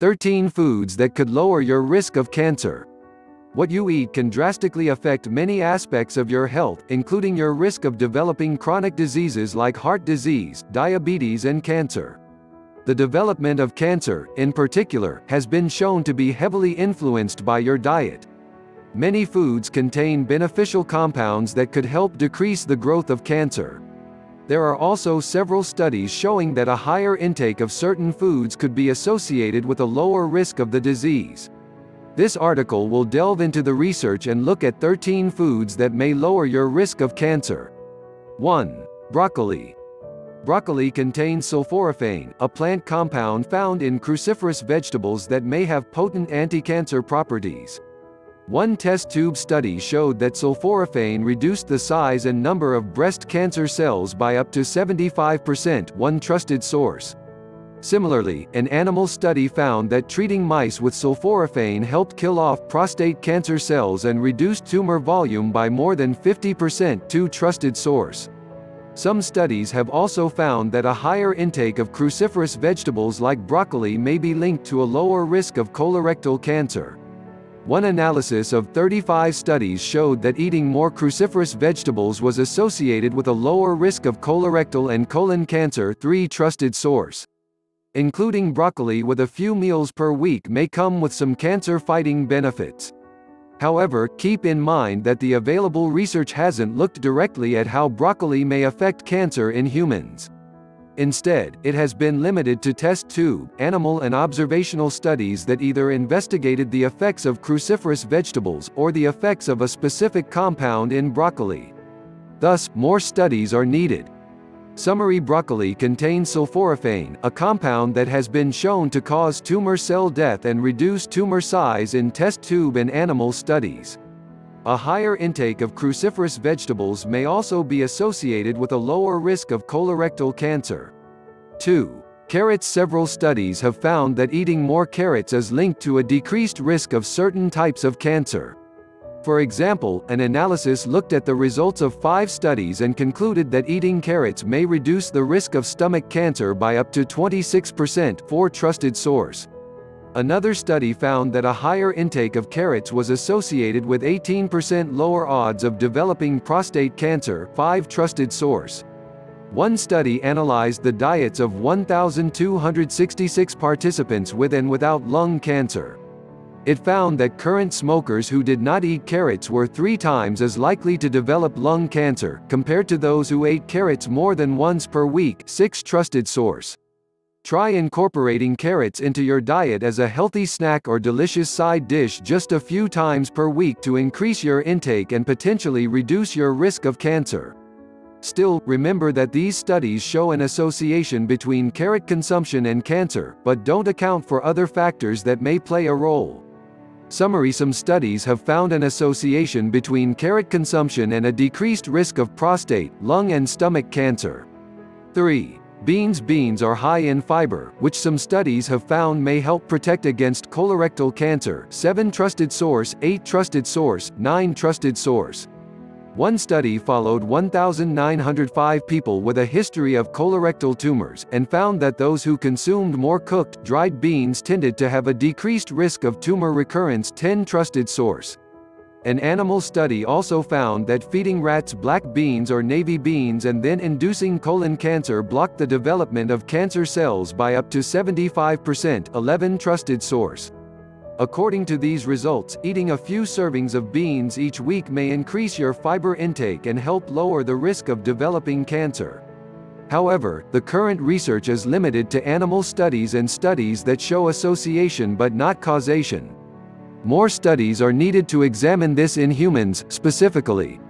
13 foods that could lower your risk of cancer. What you eat can drastically affect many aspects of your health, including your risk of developing chronic diseases like heart disease, diabetes, and cancer. The development of cancer, in particular, has been shown to be heavily influenced by your diet. Many foods contain beneficial compounds that could help decrease the growth of cancer. There are also several studies showing that a higher intake of certain foods could be associated with a lower risk of the disease. This article will delve into the research and look at 13 foods that may lower your risk of cancer. 1. Broccoli. Broccoli contains sulforaphane, a plant compound found in cruciferous vegetables that may have potent anti-cancer properties. One test tube study showed that sulforaphane reduced the size and number of breast cancer cells by up to 75%, one trusted source. Similarly, an animal study found that treating mice with sulforaphane helped kill off prostate cancer cells and reduced tumor volume by more than 50%, two trusted source. Some studies have also found that a higher intake of cruciferous vegetables like broccoli may be linked to a lower risk of colorectal cancer. One analysis of 35 studies showed that eating more cruciferous vegetables was associated with a lower risk of colorectal and colon cancer, three trusted source. Including broccoli with a few meals per week may come with some cancer-fighting benefits. However, keep in mind that the available research hasn't looked directly at how broccoli may affect cancer in humans. Instead, it has been limited to test tube, animal and observational studies that either investigated the effects of cruciferous vegetables, or the effects of a specific compound in broccoli. Thus, more studies are needed. Summary: broccoli contains sulforaphane, a compound that has been shown to cause tumor cell death and reduce tumor size in test tube and animal studies. A higher intake of cruciferous vegetables may also be associated with a lower risk of colorectal cancer. 2. Carrots. Several studies have found that eating more carrots is linked to a decreased risk of certain types of cancer. For example, an analysis looked at the results of 5 studies and concluded that eating carrots may reduce the risk of stomach cancer by up to 26%, four trusted source. Another study found that a higher intake of carrots was associated with 18% lower odds of developing prostate cancer, five trusted source. One study analyzed the diets of 1,266 participants with and without lung cancer. It found that current smokers who did not eat carrots were 3 times as likely to develop lung cancer, compared to those who ate carrots more than once per week, 6 trusted source. Try incorporating carrots into your diet as a healthy snack or delicious side dish just a few times per week to increase your intake and potentially reduce your risk of cancer. Still, remember that these studies show an association between carrot consumption and cancer, but don't account for other factors that may play a role. Summary: some studies have found an association between carrot consumption and a decreased risk of prostate, lung and stomach cancer. 3. Beans. Beans are high in fiber, which some studies have found may help protect against colorectal cancer, 7 trusted source, 8 trusted source, 9 trusted source. One study followed 1,905 people with a history of colorectal tumors, and found that those who consumed more cooked, dried beans tended to have a decreased risk of tumor recurrence, 10 trusted source. An animal study also found that feeding rats black beans or navy beans and then inducing colon cancer blocked the development of cancer cells by up to 75%, 11 trusted source. According to these results, eating a few servings of beans each week may increase your fiber intake and help lower the risk of developing cancer. However, the current research is limited to animal studies and studies that show association but not causation. More studies are needed to examine this in humans, specifically.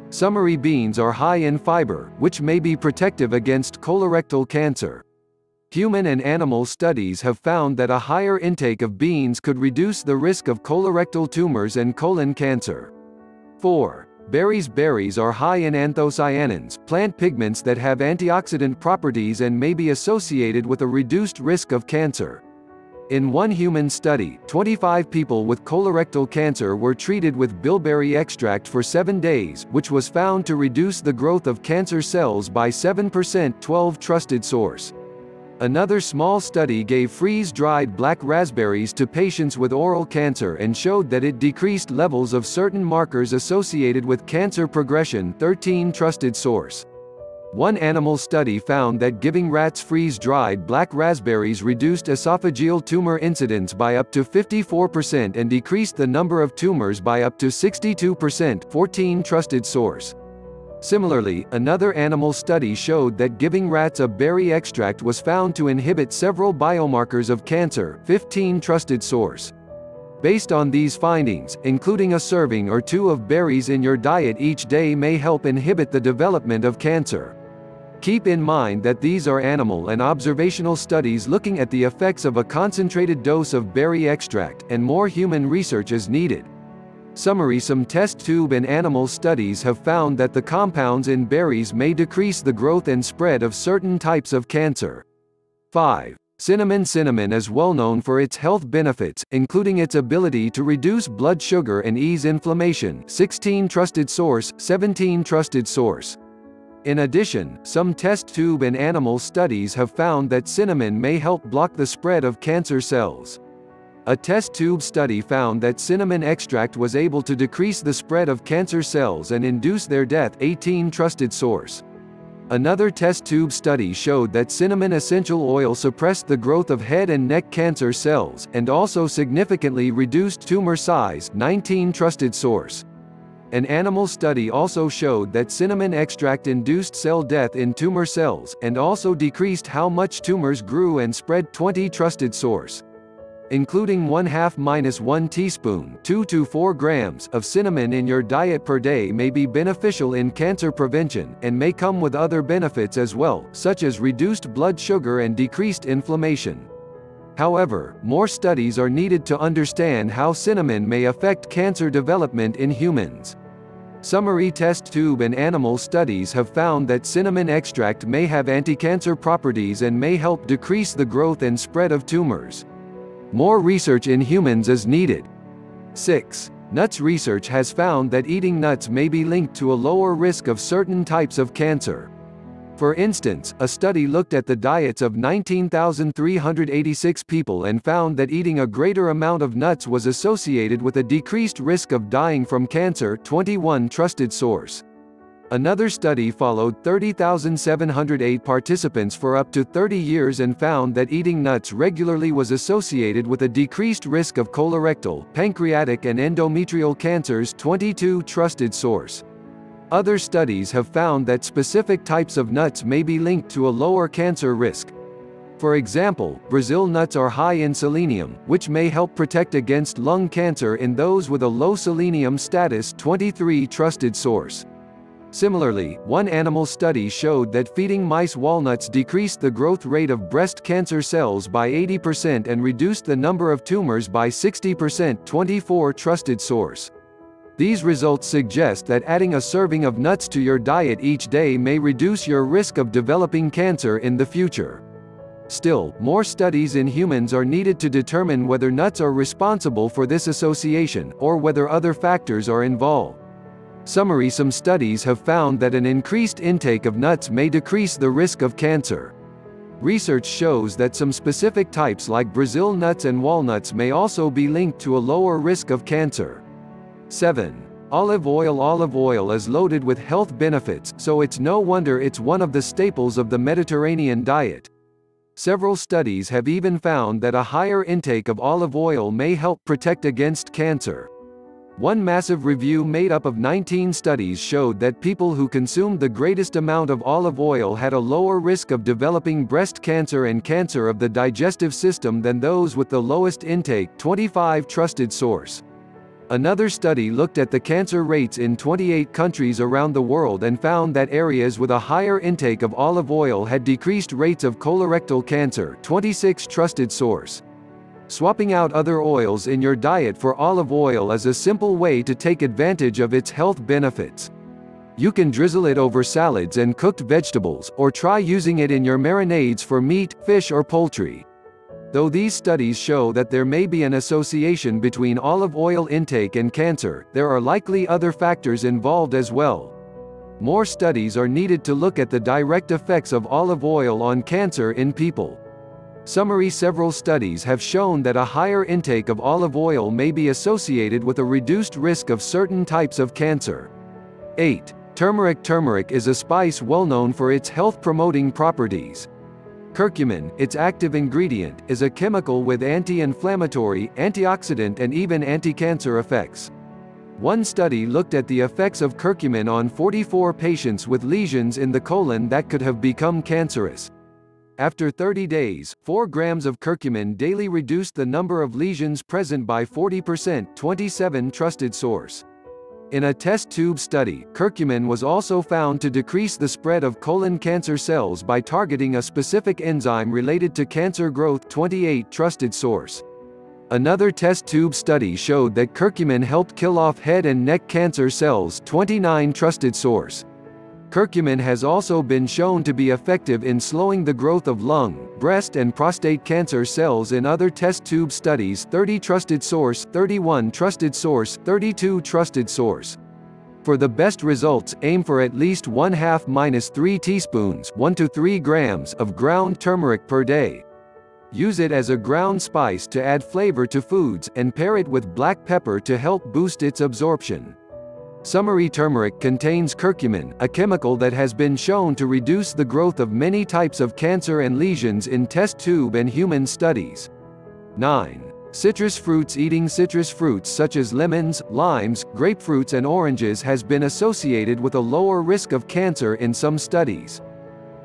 Summary: beans are high in fiber, which may be protective against colorectal cancer. Human and animal studies have found that a higher intake of beans could reduce the risk of colorectal tumors and colon cancer. 4. Berries. Berries are high in anthocyanins, plant pigments that have antioxidant properties and may be associated with a reduced risk of cancer. In one human study, 25 people with colorectal cancer were treated with bilberry extract for 7 days, which was found to reduce the growth of cancer cells by 7%, 12 trusted source. Another small study gave freeze-dried black raspberries to patients with oral cancer and showed that it decreased levels of certain markers associated with cancer progression. 13 Trusted source. One animal study found that giving rats freeze-dried black raspberries reduced esophageal tumor incidence by up to 54% and decreased the number of tumors by up to 62%. 14 Trusted source. Similarly, another animal study showed that giving rats a berry extract was found to inhibit several biomarkers of cancer. 15 Trusted source. Based on these findings, including a serving or two of berries in your diet each day may help inhibit the development of cancer. Keep in mind that these are animal and observational studies looking at the effects of a concentrated dose of berry extract, and more human research is needed. Summary: some test tube and animal studies have found that the compounds in berries may decrease the growth and spread of certain types of cancer. 5. Cinnamon. Cinnamon is well known for its health benefits, including its ability to reduce blood sugar and ease inflammation. 16 Trusted source. 17 Trusted source. In addition, some test tube and animal studies have found that cinnamon may help block the spread of cancer cells. A test tube study found that cinnamon extract was able to decrease the spread of cancer cells and induce their death. 18 Trusted source. Another test tube study showed that cinnamon essential oil suppressed the growth of head and neck cancer cells, and also significantly reduced tumor size. 19 Trusted source. An animal study also showed that cinnamon extract induced cell death in tumor cells, and also decreased how much tumors grew and spread. 20 Trusted source. Including 1/2–1 teaspoon 2 to 4 grams of cinnamon in your diet per day may be beneficial in cancer prevention, and may come with other benefits as well, such as reduced blood sugar and decreased inflammation. However, more studies are needed to understand how cinnamon may affect cancer development in humans. Summary: test tube and animal studies have found that cinnamon extract may have anti-cancer properties and may help decrease the growth and spread of tumors. More research in humans is needed. 6. Nuts. Research has found that eating nuts may be linked to a lower risk of certain types of cancer. For instance, a study looked at the diets of 19,386 people and found that eating a greater amount of nuts was associated with a decreased risk of dying from cancer. 21 Trusted source. Another study followed 30,708 participants for up to 30 years and found that eating nuts regularly was associated with a decreased risk of colorectal, pancreatic and endometrial cancers. 22 Trusted source. Other studies have found that specific types of nuts may be linked to a lower cancer risk. For example, Brazil nuts are high in selenium, which may help protect against lung cancer in those with a low selenium status. 23 Trusted source. Similarly, one animal study showed that feeding mice walnuts decreased the growth rate of breast cancer cells by 80% and reduced the number of tumors by 60%. 24 Trusted source. These results suggest that adding a serving of nuts to your diet each day may reduce your risk of developing cancer in the future. Still, more studies in humans are needed to determine whether nuts are responsible for this association, or whether other factors are involved. Summary: some studies have found that an increased intake of nuts may decrease the risk of cancer. Research shows that some specific types like Brazil nuts and walnuts may also be linked to a lower risk of cancer. 7. Olive oil. Olive oil is loaded with health benefits, so it's no wonder it's one of the staples of the Mediterranean diet. Several studies have even found that a higher intake of olive oil may help protect against cancer. One massive review made up of 19 studies showed that people who consumed the greatest amount of olive oil had a lower risk of developing breast cancer and cancer of the digestive system than those with the lowest intake. 25 Trusted source. Another study looked at the cancer rates in 28 countries around the world and found that areas with a higher intake of olive oil had decreased rates of colorectal cancer. 26 Trusted source. Swapping out other oils in your diet for olive oil is a simple way to take advantage of its health benefits. You can drizzle it over salads and cooked vegetables, or try using it in your marinades for meat, fish or poultry. Though these studies show that there may be an association between olive oil intake and cancer, there are likely other factors involved as well. More studies are needed to look at the direct effects of olive oil on cancer in people. Summary: several studies have shown that a higher intake of olive oil may be associated with a reduced risk of certain types of cancer. 8. Turmeric. Turmeric is a spice well known for its health-promoting properties. Curcumin, its active ingredient, is a chemical with anti-inflammatory, antioxidant and even anti-cancer effects. One study looked at the effects of curcumin on 44 patients with lesions in the colon that could have become cancerous. After 30 days, 4 grams of curcumin daily reduced the number of lesions present by 40%, 27 trusted source. In a test tube study, curcumin was also found to decrease the spread of colon cancer cells by targeting a specific enzyme related to cancer growth, 28 trusted source. Another test tube study showed that curcumin helped kill off head and neck cancer cells, 29 trusted source. Curcumin has also been shown to be effective in slowing the growth of lung, breast and prostate cancer cells in other test tube studies, 30 trusted source, 31 trusted source, 32 trusted source. For the best results, aim for at least 1/2–3 teaspoons 1 to 3 grams of ground turmeric per day. Use it as a ground spice to add flavor to foods, and pair it with black pepper to help boost its absorption. Summary: turmeric contains curcumin, a chemical that has been shown to reduce the growth of many types of cancer and lesions in test tube and human studies. 9. Citrus fruits. Eating citrus fruits such as lemons, limes, grapefruits and oranges has been associated with a lower risk of cancer in some studies.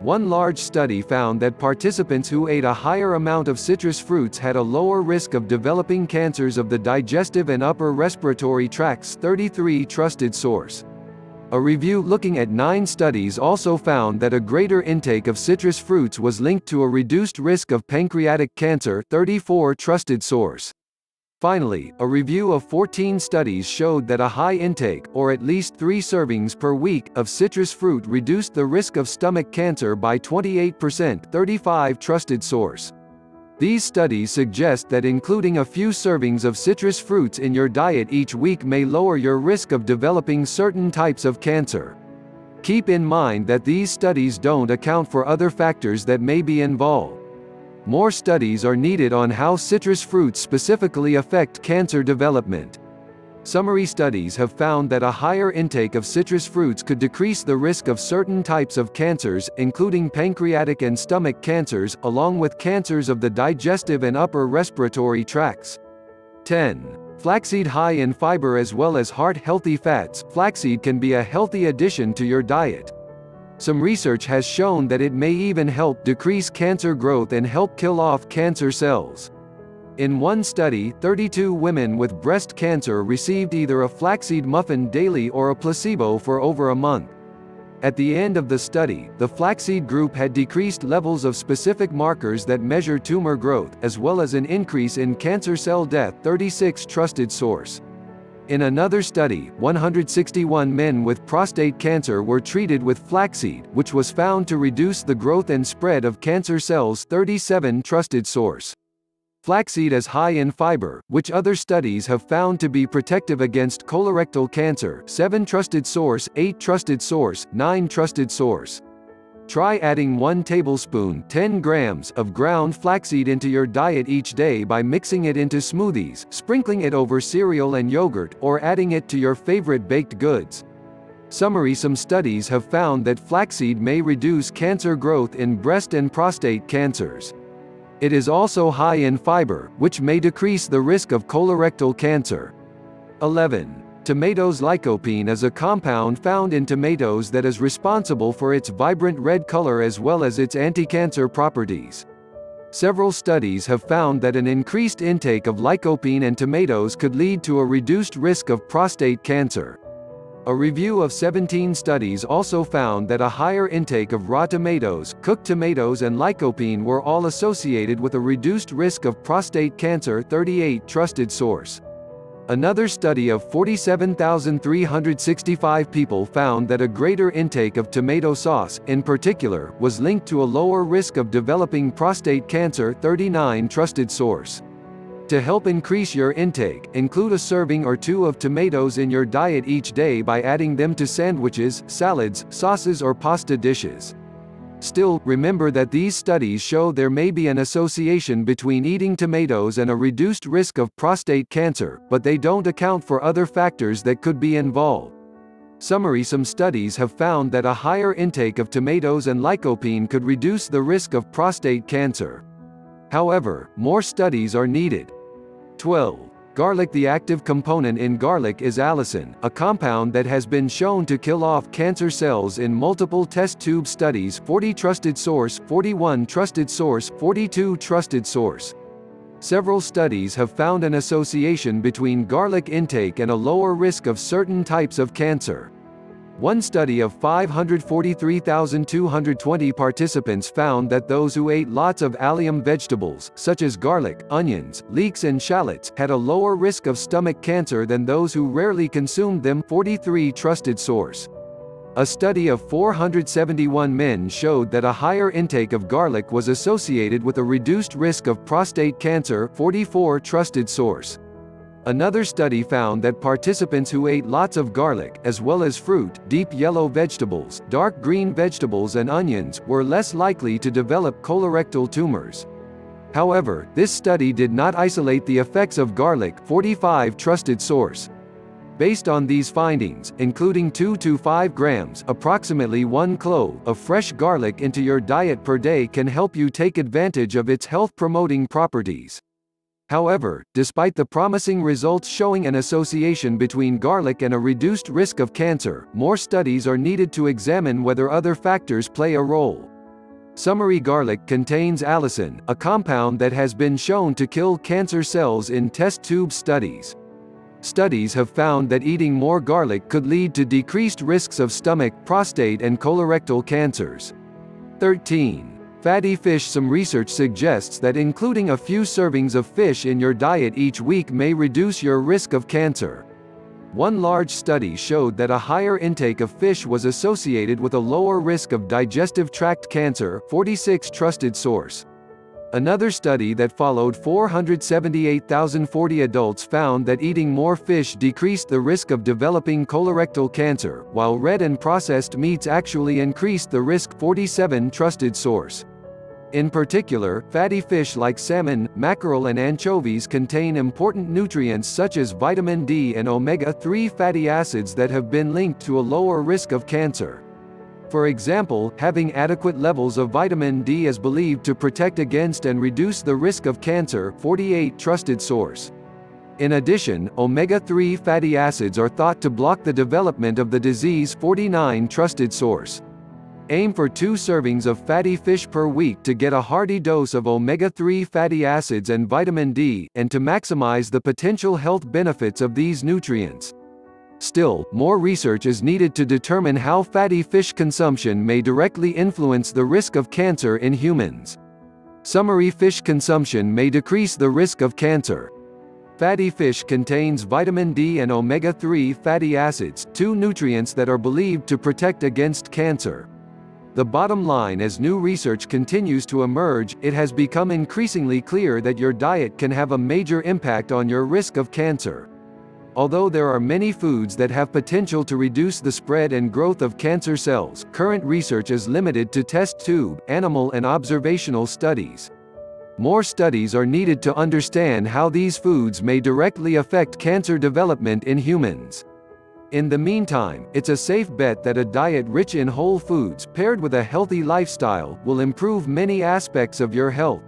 One large study found that participants who ate a higher amount of citrus fruits had a lower risk of developing cancers of the digestive and upper respiratory tracts, 33 trusted source. A review looking at 9 studies also found that a greater intake of citrus fruits was linked to a reduced risk of pancreatic cancer, 34 trusted source. Finally, a review of 14 studies showed that a high intake, or at least 3 servings per week, of citrus fruit reduced the risk of stomach cancer by 28%, 35 trusted source. These studies suggest that including a few servings of citrus fruits in your diet each week may lower your risk of developing certain types of cancer. Keep in mind that these studies don't account for other factors that may be involved. More studies are needed on how citrus fruits specifically affect cancer development. Summary: studies have found that a higher intake of citrus fruits could decrease the risk of certain types of cancers, including pancreatic and stomach cancers, along with cancers of the digestive and upper respiratory tracts. 10. Flaxseed. High in fiber as well as heart-healthy fats, flaxseed can be a healthy addition to your diet. Some research has shown that it may even help decrease cancer growth and help kill off cancer cells. In one study, 32 women with breast cancer received either a flaxseed muffin daily or a placebo for over a month. At the end of the study, the flaxseed group had decreased levels of specific markers that measure tumor growth, as well as an increase in cancer cell death, 36 trusted source. In another study, 161 men with prostate cancer were treated with flaxseed, which was found to reduce the growth and spread of cancer cells, 37 trusted source. Flaxseed is high in fiber, which other studies have found to be protective against colorectal cancer, 7 trusted source, 8 trusted source, 9 trusted source. Try adding 1 tablespoon 10 grams of ground flaxseed into your diet each day by mixing it into smoothies, sprinkling it over cereal and yogurt, or adding it to your favorite baked goods. Summary: some studies have found that flaxseed may reduce cancer growth in breast and prostate cancers. It is also high in fiber, which may decrease the risk of colorectal cancer. 11. Tomatoes. Lycopene is a compound found in tomatoes that is responsible for its vibrant red color as well as its anti-cancer properties. Several studies have found that an increased intake of lycopene in tomatoes could lead to a reduced risk of prostate cancer. A review of 17 studies also found that a higher intake of raw tomatoes, cooked tomatoes and lycopene were all associated with a reduced risk of prostate cancer, 38 trusted source. Another study of 47,365 people found that a greater intake of tomato sauce, in particular, was linked to a lower risk of developing prostate cancer, 39 trusted source. To help increase your intake, include a serving or 2 of tomatoes in your diet each day by adding them to sandwiches, salads, sauces or pasta dishes. Still, remember that these studies show there may be an association between eating tomatoes and a reduced risk of prostate cancer, but they don't account for other factors that could be involved. Summary: some studies have found that a higher intake of tomatoes and lycopene could reduce the risk of prostate cancer. However, more studies are needed. 12. Garlic. The active component in garlic is allicin, a compound that has been shown to kill off cancer cells in multiple test tube studies. 40 trusted source, 41 trusted source, 42 trusted source. Several studies have found an association between garlic intake and a lower risk of certain types of cancer. One study of 543,220 participants found that those who ate lots of allium vegetables, such as garlic, onions, leeks and shallots, had a lower risk of stomach cancer than those who rarely consumed them. 43 trusted source. A study of 471 men showed that a higher intake of garlic was associated with a reduced risk of prostate cancer. 44 trusted source. Another study found that participants who ate lots of garlic, as well as fruit, deep yellow vegetables, dark green vegetables and onions, were less likely to develop colorectal tumors. However, this study did not isolate the effects of garlic. 45 trusted source. Based on these findings, including 2 to 5 grams, approximately 1 clove, of fresh garlic into your diet per day can help you take advantage of its health-promoting properties. However, despite the promising results showing an association between garlic and a reduced risk of cancer, more studies are needed to examine whether other factors play a role. Summary: garlic contains allicin, a compound that has been shown to kill cancer cells in test tube studies. Studies have found that eating more garlic could lead to decreased risks of stomach, prostate and colorectal cancers. 13. Fatty fish. Some research suggests that including a few servings of fish in your diet each week may reduce your risk of cancer. One large study showed that a higher intake of fish was associated with a lower risk of digestive tract cancer. 46 trusted source. Another study that followed 478,040 adults found that eating more fish decreased the risk of developing colorectal cancer, while red and processed meats actually increased the risk. 47 trusted source. In particular, fatty fish like salmon, mackerel and anchovies contain important nutrients such as vitamin D and omega-3 fatty acids that have been linked to a lower risk of cancer. For example, having adequate levels of vitamin D is believed to protect against and reduce the risk of cancer. 48 trusted source. In addition, omega-3 fatty acids are thought to block the development of the disease. 49 trusted source. Aim for 2 servings of fatty fish per week to get a hearty dose of omega-3 fatty acids and vitamin D, and to maximize the potential health benefits of these nutrients. Still, more research is needed to determine how fatty fish consumption may directly influence the risk of cancer in humans. Summary: fish consumption may decrease the risk of cancer. Fatty fish contains vitamin D and omega-3 fatty acids, 2 nutrients that are believed to protect against cancer. The bottom line: as new research continues to emerge, it has become increasingly clear that your diet can have a major impact on your risk of cancer. Although there are many foods that have potential to reduce the spread and growth of cancer cells, current research is limited to test tube, animal and observational studies. More studies are needed to understand how these foods may directly affect cancer development in humans. In the meantime, it's a safe bet that a diet rich in whole foods, paired with a healthy lifestyle, will improve many aspects of your health.